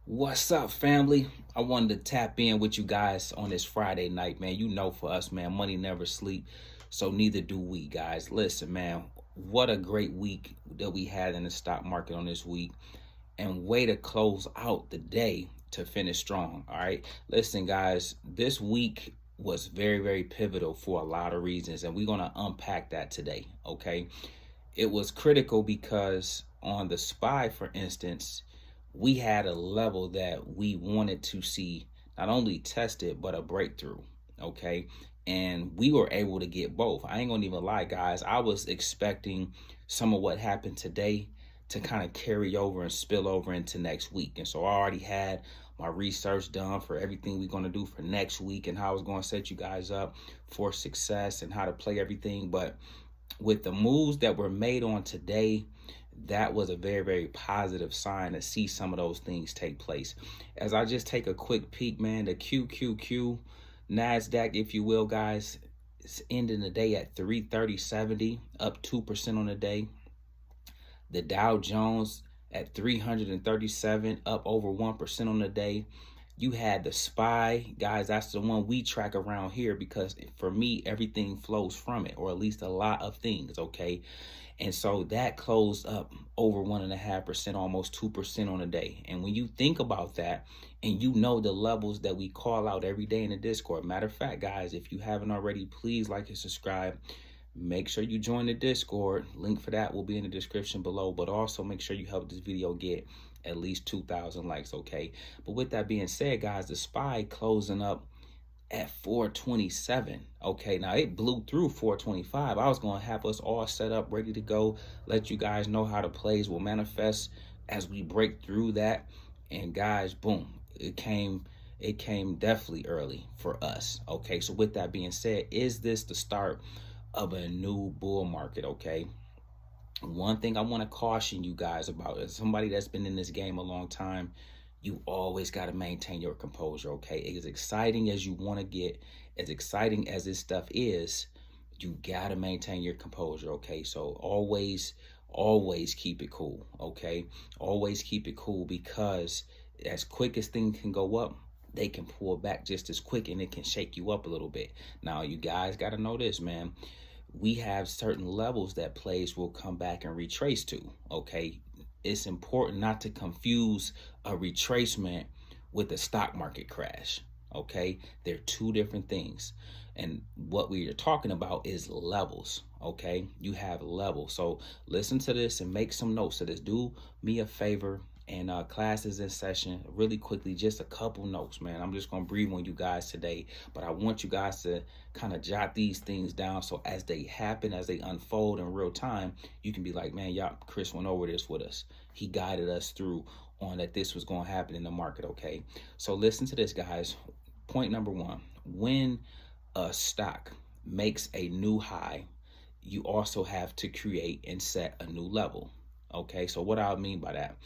What's up, family? I wanted to tap in with you guys on this Friday night, man. You know, for us, man, money never sleep, so neither do we, guys. Listen, man, what a great week that we had in the stock market on this week, and way to close out the day to finish strong. All right, listen, guys, this week was very, very pivotal for a lot of reasons, and we're gonna unpack that today. Okay, it was critical because on the SPY, for instance, we had a level that we wanted to see not only tested but a breakthrough. Okay, and we were able to get both. I ain't gonna even lie, guys, I was expecting some of what happened today to kind of carry over and spill over into next week. And so I already had my research done for everything we're going to do for next week and how I was going to set you guys up for success and how to play everything. But with the moves that were made on today, that was a very, very positive sign to see some of those things take place. As I just take a quick peek, man, the QQQ NASDAQ, if you will, guys, is ending the day at 330.70, up 2% on the day. The Dow Jones at 337, up over 1% on the day. You had the SPY, guys, that's the one we track around here because for me, everything flows from it, or at least a lot of things, okay? And so that closed up over 1.5%, almost 2% on the day. And when you think about that, and you know the levels that we call out every day in the Discord. Matter of fact, guys, if you haven't already, please like and subscribe. Make sure you join the Discord. Link for that will be in the description below. But also make sure you help this video get at least 2,000 likes, okay? But with that being said, guys, the SPY closing up at 427. Okay, now it blew through 425. I was going to have us all set up, ready to go, let you guys know how the plays will manifest as we break through that. And guys, boom, it came definitely early for us. Okay, so with that being said, is this the start of a new bull market? Okay, one thing I want to caution you guys about, as somebody that's been in this game a long time, you always got to maintain your composure. Okay, as exciting as you want to get, as exciting as this stuff is, you got to maintain your composure. Okay, so always keep it cool. Okay, always keep it cool, because as quick as things can go up, they can pull back just as quick, and it can shake you up a little bit. Now you guys got to know this, man. We have certain levels that plays will come back and retrace to. Okay, it's important not to confuse a retracement with a stock market crash. Okay, they're two different things, and what we are talking about is levels. Okay, you have levels. So listen to this and make some notes of this. Do me a favor, and class is in session. Really quickly, just a couple notes, man. I'm just gonna breathe on you guys today, but I want you guys to kind of jot these things down, so as they happen, as they unfold in real time, you can be like, man, y'all, Chris went over this with us. He guided us through on that this was going to happen in the market. Okay, so listen to this, guys. Point number one: when a stock makes a new high, you also have to create and set a new level. Okay, so what I mean by that,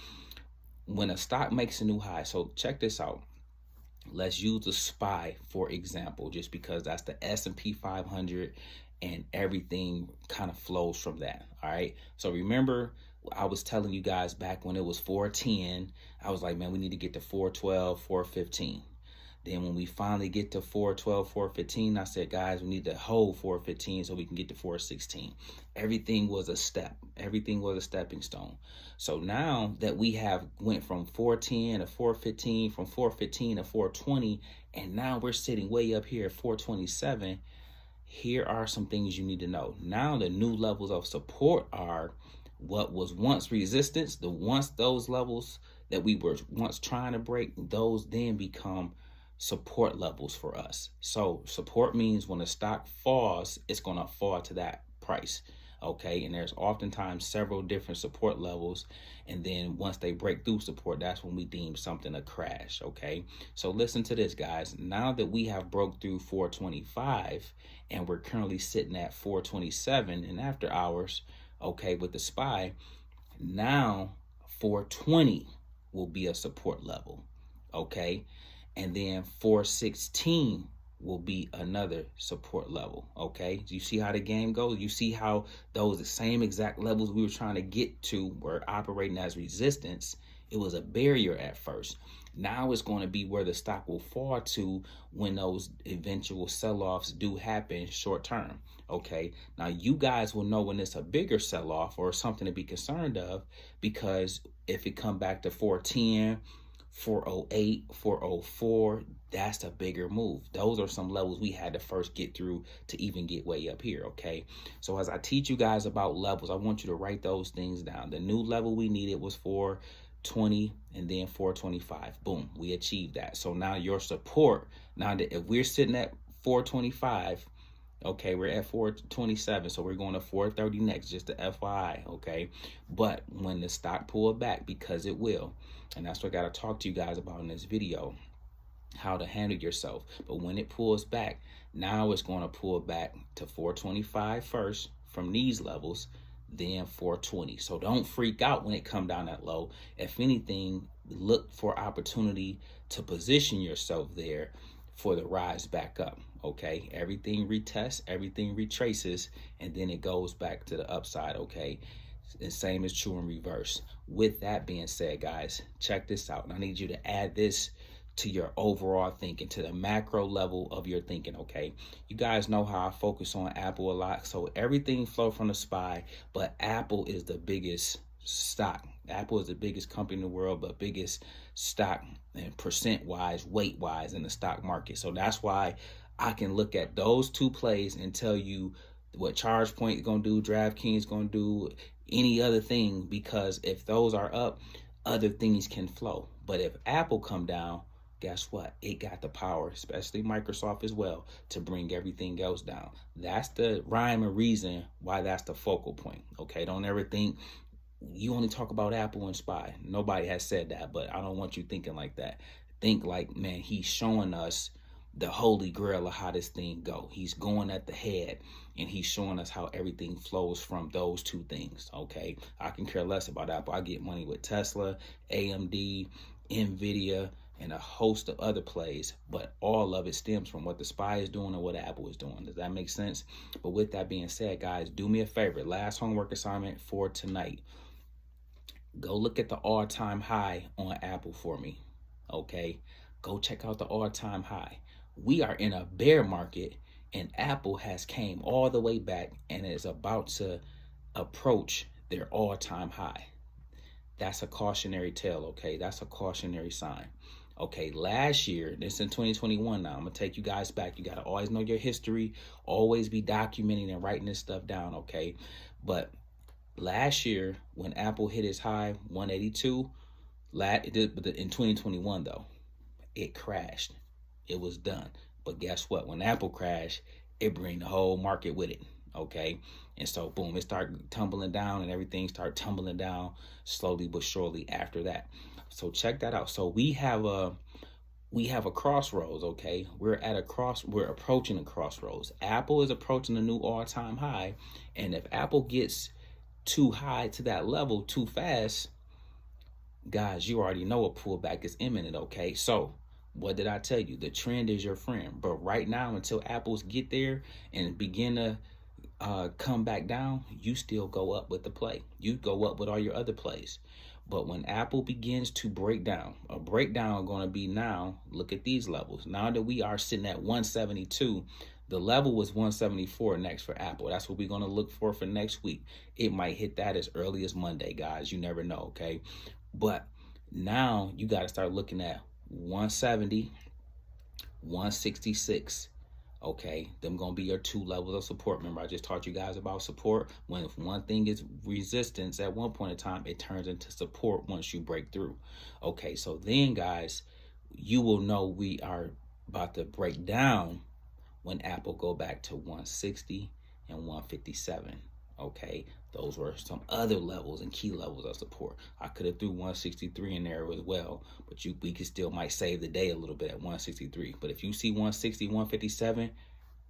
when a stock makes a new high, so check this out. Let's use the SPY for example, just because that's the S&P 500 and everything kind of flows from that. All right, so remember, I was telling you guys back when it was 410, I was like, man, we need to get to 412, 415. Then when we finally get to 412, 415, I said, guys, we need to hold 415 so we can get to 416. Everything was a step. Everything was a stepping stone. So now that we have went from 410 to 415, from 415 to 420, and now we're sitting way up here at 427, here are some things you need to know. Now the new levels of support are what was once resistance. Those levels that we were once trying to break, those then become support levels for us. So support means when a stock falls, it's going to fall to that price. Okay, and there's oftentimes several different support levels, and then once they break through support, that's when we deem something a crash. Okay, so listen to this, guys. Now that we have broke through 425 and we're currently sitting at 427 in after hours, okay, with the SPY, now 420 will be a support level. Okay, and then 416 will be another support level. Okay, you see how the game goes? You see how those the same exact levels we were trying to get to were operating as resistance. It was a barrier at first. Now it's going to be where the stock will fall to when those eventual sell-offs do happen short term. Okay, now you guys will know when it's a bigger sell-off or something to be concerned of, because if it come back to 410, 408, 404, that's a bigger move. Those are some levels we had to first get through to even get way up here. Okay, so as I teach you guys about levels, I want you to write those things down. The new level we needed was 420 and then 425. Boom, we achieved that. So now your support, now that if we're sitting at 425, okay, we're at 427, so we're going to 430 next, just the FYI, okay? But when the stock pull back, because it will, and that's what I got to talk to you guys about in this video, how to handle yourself. But when it pulls back, now it's going to pull back to 425 first from these levels, then 420. So don't freak out when it come down that low. If anything, look for opportunity to position yourself there for the rise back up. Okay, everything retests, everything retraces, and then it goes back to the upside. Okay, and same is true in reverse. With that being said, guys, check this out. And I need you to add this to your overall thinking, to the macro level of your thinking. Okay, you guys know how I focus on Apple a lot, so everything flow from the SPY, but Apple is the biggest stock. Apple is the biggest company in the world, but biggest stock and percent wise, weight wise in the stock market. So that's why I can look at those two plays and tell you what ChargePoint is going to do, DraftKings is going to do, any other thing, because if those are up, other things can flow. But if Apple come down, guess what? It got the power, especially Microsoft as well, to bring everything else down. That's the rhyme and reason why that's the focal point. Okay, don't ever think you only talk about Apple and SPY. Nobody has said that, but I don't want you thinking like that. Think like, man, he's showing us the holy grail of how this thing go. He's going at the head, and he's showing us how everything flows from those two things. Okay, I can care less about Apple. I get money with Tesla, AMD, Nvidia, and a host of other plays, but all of it stems from what the SPY is doing and what Apple is doing. Does that make sense? But with that being said, guys, do me a favor. Last homework assignment for tonight. Go look at the all-time high on Apple for me. Okay, go check out the all-time high. We are in a bear market, and Apple has came all the way back and is about to approach their all-time high. That's a cautionary tale. Okay, that's a cautionary sign. Okay, last year, this in 2021 now, I'm going to take you guys back. You got to always know your history, always be documenting and writing this stuff down, okay? But last year, when Apple hit its high, 182, in 2021, though, it crashed. It was done. But guess what? When Apple crashed, it bring the whole market with it, okay? And so, boom, it started tumbling down, and everything started tumbling down slowly but surely after that. So check that out. So we have a crossroads, okay? We're approaching a crossroads. Apple is approaching a new all-time high, and if Apple gets too high to that level too fast, guys, you already know a pullback is imminent, okay? So what did I tell you? The trend is your friend. But right now, until Apples get there and begin to come back down, you still go up with the play. You go up with all your other plays. But when Apple begins to break down, a breakdown going to be now, look at these levels. Now that we are sitting at 172, the level was 174 next for Apple. That's what we're going to look for next week. It might hit that as early as Monday, guys. You never know, okay? But now you got to start looking at 170, 166. Okay, them gonna be your two levels of support. Remember, I just taught you guys about support. When if one thing is resistance at one point in time, it turns into support once you break through. Okay, so then, guys, you will know we are about to break down when Apple go back to 160 and 157. Okay, those were some other levels and key levels of support. I could have threw 163 in there as well, but we could still might save the day a little bit at 163. But if you see 160, 157,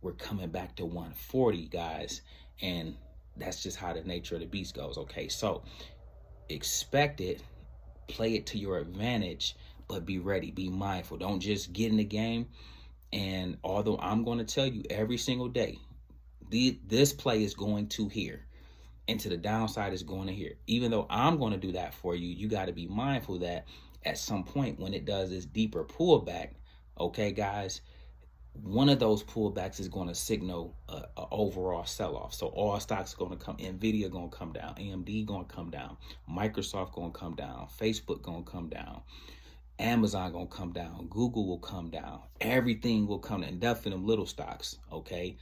we're coming back to 140, guys, and that's just how the nature of the beast goes. Okay, so expect it, play it to your advantage, but be ready, be mindful. Don't just get in the game. And although I'm going to tell you every single day, this play is going to here. into the downside is going to here. Even though I'm going to do that for you, you got to be mindful that at some point when it does this deeper pullback, okay, guys, one of those pullbacks is going to signal a overall sell-off. So all stocks are going to come, Nvidia going to come down, AMD going to come down, Microsoft going to come down, Facebook going to come down, Amazon going to come down, Google will come down, everything will come down, definitely them little stocks, okay?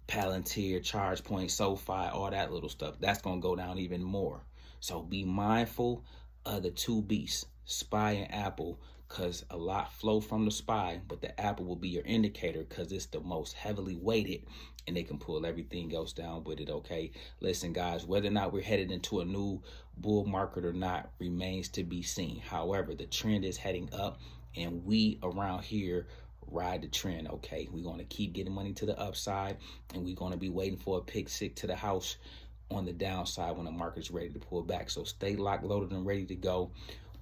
Palantir, ChargePoint, SoFi, all that little stuff. That's going to go down even more. So be mindful of the two beasts, SPY and Apple, because a lot flow from the SPY, but the Apple will be your indicator because it's the most heavily weighted and they can pull everything else down with it, okay? Listen, guys, whether or not we're headed into a new bull market or not remains to be seen. However, the trend is heading up and we around here ride the trend, okay? We're going to keep getting money to the upside and we're going to be waiting for a pick six to the house on the downside when the market's ready to pull back. So stay locked, loaded, and ready to go.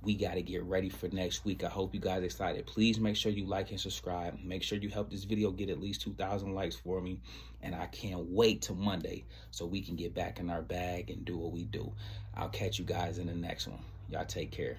We got to get ready for next week. I hope you guys are excited. Please make sure you like and subscribe. Make sure you help this video get at least 2,000 likes for me. And I can't wait till Monday so we can get back in our bag and do what we do. I'll catch you guys in the next one. Y'all take care.